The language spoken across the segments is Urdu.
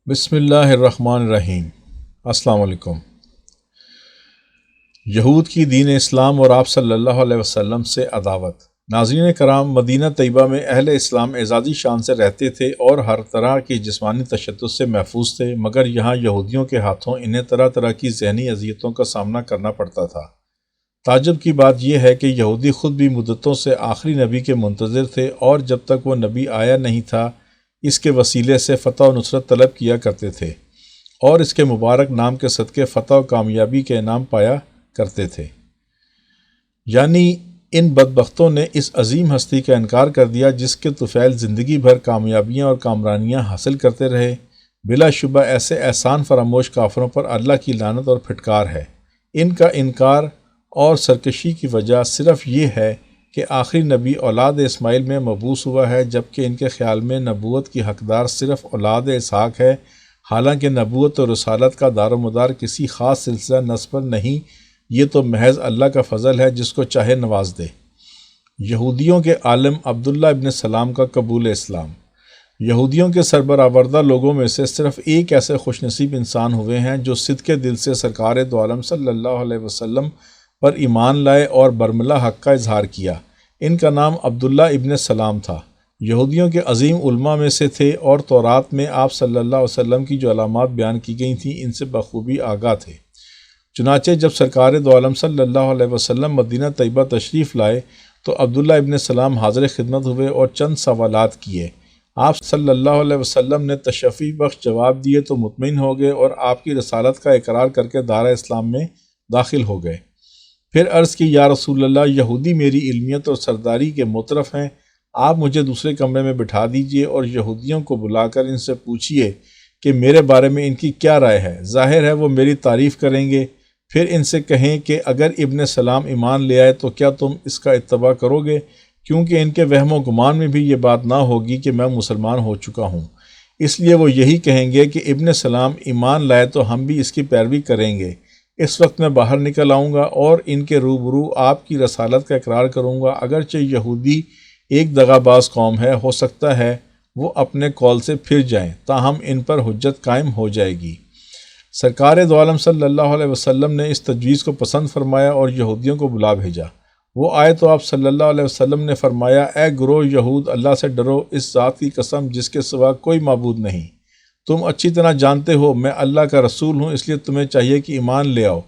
بسم اللہ الرحمن الرحیم۔ السلام علیکم۔ یہود کی دین اسلام اور آپ صلی اللہ علیہ وسلم سے عداوت۔ ناظرین کرام، مدینہ طیبہ میں اہل اسلام اعزازی شان سے رہتے تھے اور ہر طرح کی جسمانی تشدد سے محفوظ تھے، مگر یہاں یہودیوں کے ہاتھوں انہیں طرح طرح کی ذہنی اذیتوں کا سامنا کرنا پڑتا تھا۔ تعجب کی بات یہ ہے کہ یہودی خود بھی مدتوں سے آخری نبی کے منتظر تھے اور جب تک وہ نبی آیا نہیں تھا اس کے وسیلے سے فتح و نصرت طلب کیا کرتے تھے اور اس کے مبارک نام کے صدقے فتح و کامیابی کے انعام پایا کرتے تھے۔ یعنی ان بدبختوں نے اس عظیم ہستی کا انکار کر دیا جس کے طفیل زندگی بھر کامیابیاں اور کامرانیاں حاصل کرتے رہے۔ بلا شبہ ایسے احسان فراموش کافروں پر اللہ کی لعنت اور پھٹکار ہے۔ ان کا انکار اور سرکشی کی وجہ صرف یہ ہے کہ آخری نبی اولاد اسماعیل میں مبعوث ہوا ہے، جبکہ ان کے خیال میں نبوت کی حقدار صرف اولاد اسحاق ہے، حالانکہ نبوت اور رسالت کا دار و مدار کسی خاص سلسلہ نسب پر نہیں، یہ تو محض اللہ کا فضل ہے جس کو چاہے نواز دے۔ یہودیوں کے عالم عبداللہ ابن سلام کا قبول اسلام۔ یہودیوں کے سربراوردہ لوگوں میں سے صرف ایک ایسے خوش نصیب انسان ہوئے ہیں جو صدقے دل سے سرکار دو عالم صلی اللہ علیہ وسلم پر ایمان لائے اور برملا حق کا اظہار کیا۔ ان کا نام عبداللہ ابن سلام تھا۔ یہودیوں کے عظیم علماء میں سے تھے اور تورات میں آپ صلی اللہ علیہ وسلم کی جو علامات بیان کی گئی تھیں ان سے بخوبی آگاہ تھے۔ چنانچہ جب سرکار دو عالم صلی اللہ علیہ وسلم مدینہ طیبہ تشریف لائے تو عبداللہ ابن سلام حاضر خدمت ہوئے اور چند سوالات کیے۔ آپ صلی اللہ علیہ وسلم نے تشفی بخش جواب دیے تو مطمئن ہو گئے اور آپ کی رسالت کا اقرار کر کے دارہ اسلام میں داخل ہو گئے۔ پھر عرض کی، یا رسول اللہ، یہودی میری علمیت اور سرداری کے مترف ہیں، آپ مجھے دوسرے کمرے میں بٹھا دیجئے اور یہودیوں کو بلا کر ان سے پوچھئے کہ میرے بارے میں ان کی کیا رائے ہے۔ ظاہر ہے وہ میری تعریف کریں گے۔ پھر ان سے کہیں کہ اگر ابن سلام ایمان لے آئے تو کیا تم اس کا اتباع کرو گے، کیونکہ ان کے وہم و گمان میں بھی یہ بات نہ ہوگی کہ میں مسلمان ہو چکا ہوں، اس لیے وہ یہی کہیں گے کہ ابن سلام ایمان لائے تو ہم بھی اس کی پیروی کریں گے۔ اس وقت میں باہر نکل آؤں گا اور ان کے روبرو آپ کی رسالت کا اقرار کروں گا۔ اگرچہ یہودی ایک دغا باز قوم ہے، ہو سکتا ہے وہ اپنے قول سے پھر جائیں، تاہم ان پر حجت قائم ہو جائے گی۔ سرکار دو عالم صلی اللہ علیہ وسلم نے اس تجویز کو پسند فرمایا اور یہودیوں کو بلا بھیجا۔ وہ آئے تو آپ صلی اللہ علیہ وسلم نے فرمایا، اے گروہ یہود، اللہ سے ڈرو، اس ذات کی قسم جس کے سوا کوئی معبود نہیں۔ تم اچھی طرح جانتے ہو میں اللہ کا رسول ہوں، اس لیے تمہیں چاہیے کہ ایمان لے آؤ،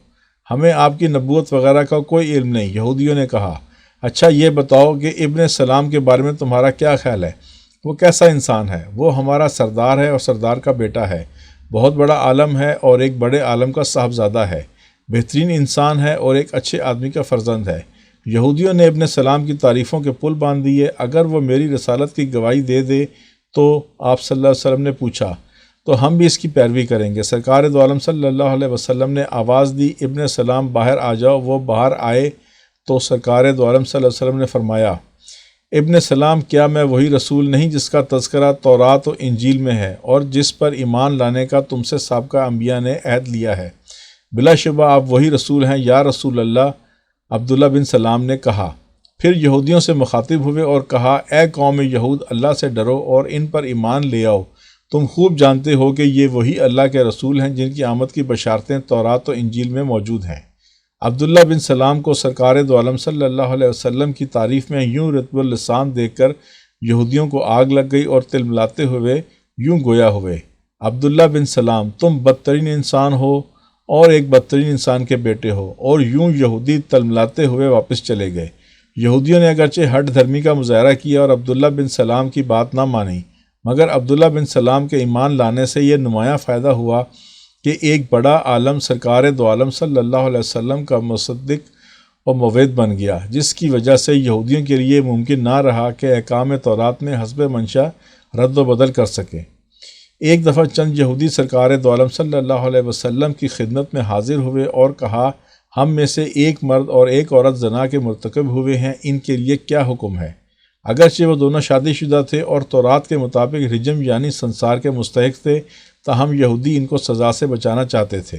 ہمیں آپ کی نبوت وغیرہ کا کوئی علم نہیں۔ یہودیوں نے کہا، اچھا یہ بتاؤ کہ ابن سلام کے بارے میں تمہارا کیا خیال ہے؟ وہ کیسا انسان ہے؟ وہ ہمارا سردار ہے اور سردار کا بیٹا ہے، بہت بڑا عالم ہے اور ایک بڑے عالم کا صاحبزادہ ہے، بہترین انسان ہے اور ایک اچھے آدمی کا فرزند ہے۔ یہودیوں نے ابن سلام کی تعریفوں کے پل باندھ دیے۔ اگر وہ میری رسالت کی گواہی دے دے تو آپ صلی اللہ علیہ وسلم نے پوچھا تو ہم بھی اس کی پیروی کریں گے۔ سرکار دو عالم صلی اللہ علیہ وسلم نے آواز دی، ابن سلام باہر آ جاؤ۔ وہ باہر آئے تو سرکار دو عالم صلی اللہ علیہ وسلم نے فرمایا، ابن سلام، کیا میں وہی رسول نہیں جس کا تذکرہ تورات و انجیل میں ہے اور جس پر ایمان لانے کا تم سے سابقہ انبیاء نے عہد لیا ہے؟ بلا شبہ آپ وہی رسول ہیں یا رسول اللہ، عبداللہ بن سلام نے کہا۔ پھر یہودیوں سے مخاطب ہوئے اور کہا، اے قوم یہود، اللہ سے ڈرو اور ان پر ایمان لے آؤ۔ تم خوب جانتے ہو کہ یہ وہی اللہ کے رسول ہیں جن کی آمد کی بشارتیں تورات و انجیل میں موجود ہیں۔ عبداللہ بن سلام کو سرکار دو عالم صلی اللہ علیہ وسلم کی تعریف میں یوں رطب اللسان دیکھ کر یہودیوں کو آگ لگ گئی اور تلملاتے ہوئے یوں گویا ہوئے، عبداللہ بن سلام، تم بدترین انسان ہو اور ایک بدترین انسان کے بیٹے ہو، اور یوں یہودی تلملاتے ہوئے واپس چلے گئے۔ یہودیوں نے اگرچہ ہٹ دھرمی کا مظاہرہ کیا اور عبداللہ بن سلام کی بات نہ مانی، مگر عبداللہ بن سلام کے ایمان لانے سے یہ نمایاں فائدہ ہوا کہ ایک بڑا عالم سرکار دو عالم صلی اللہ علیہ وسلم کا مصدق و موعد بن گیا، جس کی وجہ سے یہودیوں کے لیے ممکن نہ رہا کہ احکام تورات میں حسب منشا رد و بدل کر سکے۔ ایک دفعہ چند یہودی سرکار دو عالم صلی اللہ علیہ وسلم کی خدمت میں حاضر ہوئے اور کہا، ہم میں سے ایک مرد اور ایک عورت زنا کے مرتکب ہوئے ہیں، ان کے لیے کیا حکم ہے؟ اگرچہ وہ دونوں شادی شدہ تھے اور تورات کے مطابق رجم یعنی سنسار کے مستحق تھے، تاہم یہودی ان کو سزا سے بچانا چاہتے تھے۔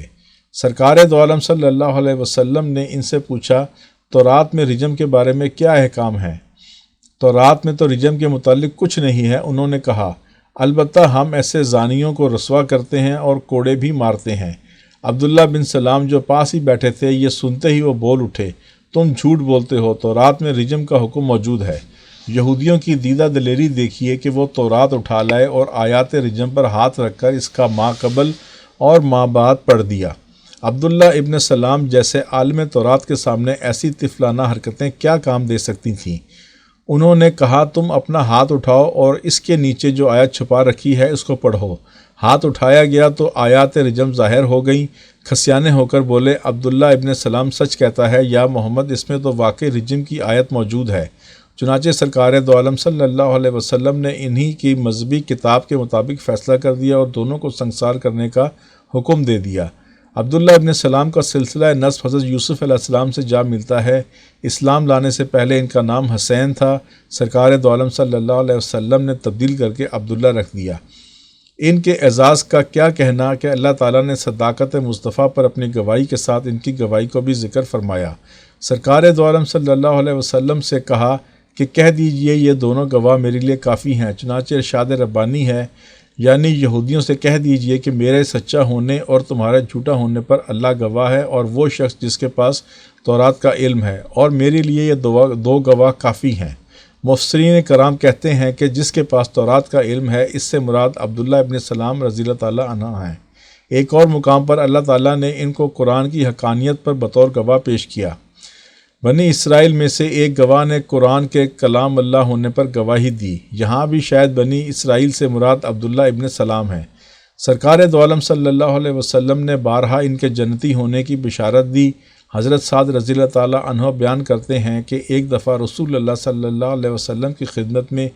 سرکار دو عالم صلی اللہ علیہ وسلم نے ان سے پوچھا، تورات میں رجم کے بارے میں کیا احکام ہیں؟ تورات میں تو رجم کے متعلق کچھ نہیں ہے۔ انہوں نے کہا، البتہ ہم ایسے زانیوں کو رسوا کرتے ہیں اور کوڑے بھی مارتے ہیں۔ عبداللہ بن سلام جو پاس ہی بیٹھے تھے، یہ سنتے ہی وہ بول اٹھے، تم جھوٹ بولتے ہو، تورات میں رجم کا حکم موجود ہے۔ یہودیوں کی دیدہ دلیری دیکھیے کہ وہ تورات اٹھا لائے اور آیات رجم پر ہاتھ رکھ کر اس کا ما قبل اور ما بعد پڑھ دیا۔ عبداللہ ابن سلام جیسے عالم تورات کے سامنے ایسی طفلانہ حرکتیں کیا کام دے سکتی تھیں؟ انہوں نے کہا، تم اپنا ہاتھ اٹھاؤ اور اس کے نیچے جو آیت چھپا رکھی ہے اس کو پڑھو۔ ہاتھ اٹھایا گیا تو آیات رجم ظاہر ہو گئیں۔ کھسیانے ہو کر بولے، عبداللہ ابن سلام سچ کہتا ہے یا محمد، اس میں تو واقعی رجم کی آیت موجود ہے۔ چنانچہ سرکار دو عالم صلی اللہ علیہ وسلم نے انہی کی مذہبی کتاب کے مطابق فیصلہ کر دیا اور دونوں کو سنگسار کرنے کا حکم دے دیا۔ عبداللہ ابن سلام کا سلسلہ نسب حضرت یوسف علیہ السلام سے جا ملتا ہے۔ اسلام لانے سے پہلے ان کا نام حسین تھا، سرکار دو عالم صلی اللہ علیہ وسلم نے تبدیل کر کے عبداللہ رکھ دیا۔ ان کے اعزاز کا کیا کہنا کہ اللہ تعالیٰ نے صداقت مصطفیٰ پر اپنی گواہی کے ساتھ ان کی گواہی کو بھی ذکر فرمایا۔ سرکار دو عالم صلی اللہ علیہ وسلم سے کہا کہ کہہ دیجئے یہ دونوں گواہ میرے لیے کافی ہیں۔ چنانچہ ارشاد ربانی ہے، یعنی یہودیوں سے کہہ دیجئے کہ میرے سچا ہونے اور تمہارے جھوٹا ہونے پر اللہ گواہ ہے اور وہ شخص جس کے پاس تورات کا علم ہے، اور میرے لیے یہ دو گواہ کافی ہیں۔ مفسرین کرام کہتے ہیں کہ جس کے پاس تورات کا علم ہے، اس سے مراد عبداللہ ابن سلام رضی اللہ تعالیٰ عنہ ہیں۔ ایک اور مقام پر اللہ تعالیٰ نے ان کو قرآن کی حقانیت پر بطور گواہ پیش کیا۔ بنی اسرائیل میں سے ایک گواہ نے قرآن کے کلام اللہ ہونے پر گواہی دی۔ یہاں بھی شاید بنی اسرائیل سے مراد عبداللہ ابن سلام ہے۔ سرکار دو عالم صلی اللہ علیہ وسلم نے بارہا ان کے جنتی ہونے کی بشارت دی۔ حضرت سعد رضی اللہ تعالیٰ عنہ بیان کرتے ہیں کہ ایک دفعہ رسول اللہ صلی اللہ علیہ وسلم کی خدمت میں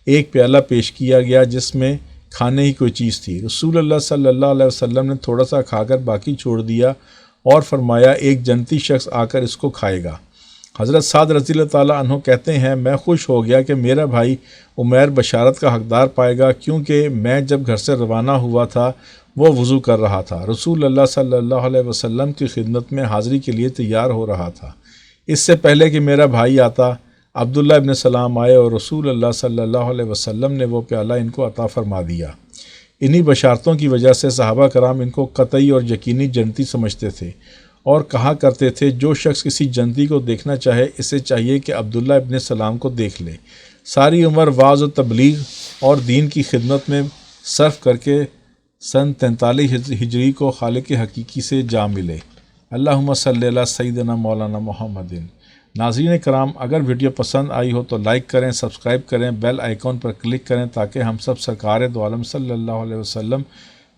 ایک پیالہ پیش کیا گیا جس میں کھانے ہی کوئی چیز تھی۔ رسول اللہ صلی اللہ علیہ وسلم نے تھوڑا سا کھا کر باقی چھوڑ دیا اور فرمایا، ایک جنتی شخص آ کر اس کو کھائے گا۔ حضرت سعد رضی اللہ تعالیٰ عنہ کہتے ہیں، میں خوش ہو گیا کہ میرا بھائی عمیر بشارت کا حقدار پائے گا، کیونکہ میں جب گھر سے روانہ ہوا تھا وہ وضو کر رہا تھا، رسول اللہ صلی اللہ علیہ وسلم کی خدمت میں حاضری کے لیے تیار ہو رہا تھا۔ اس سے پہلے کہ میرا بھائی آتا، عبداللہ ابن سلام آئے اور رسول اللہ صلی اللہ علیہ وسلم نے وہ پیالہ ان کو عطا فرما دیا۔ انہی بشارتوں کی وجہ سے صحابہ کرام ان کو قطعی اور یقینی جنتی سمجھتے تھے اور کہا کرتے تھے، جو شخص کسی جنتی کو دیکھنا چاہے اسے چاہیے کہ عبداللہ ابن سلام کو دیکھ لے۔ ساری عمر وعظ و تبلیغ اور دین کی خدمت میں صرف کر کے سن 43 ہجری کو خالق حقیقی سے جا ملے۔ اللہم صلی علی سیدنا مولانا محمد۔ ناظرین کرام، اگر ویڈیو پسند آئی ہو تو لائک کریں، سبسکرائب کریں، بیل آئیکن پر کلک کریں تاکہ ہم سب سرکار دو عالم صلی اللہ علیہ وسلم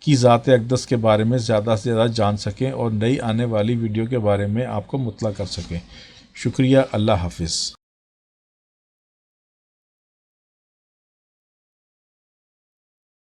کی ذات اقدس کے بارے میں زیادہ سے زیادہ جان سکیں اور نئی آنے والی ویڈیو کے بارے میں آپ کو مطلع کر سکیں۔ شکریہ، اللہ حافظ۔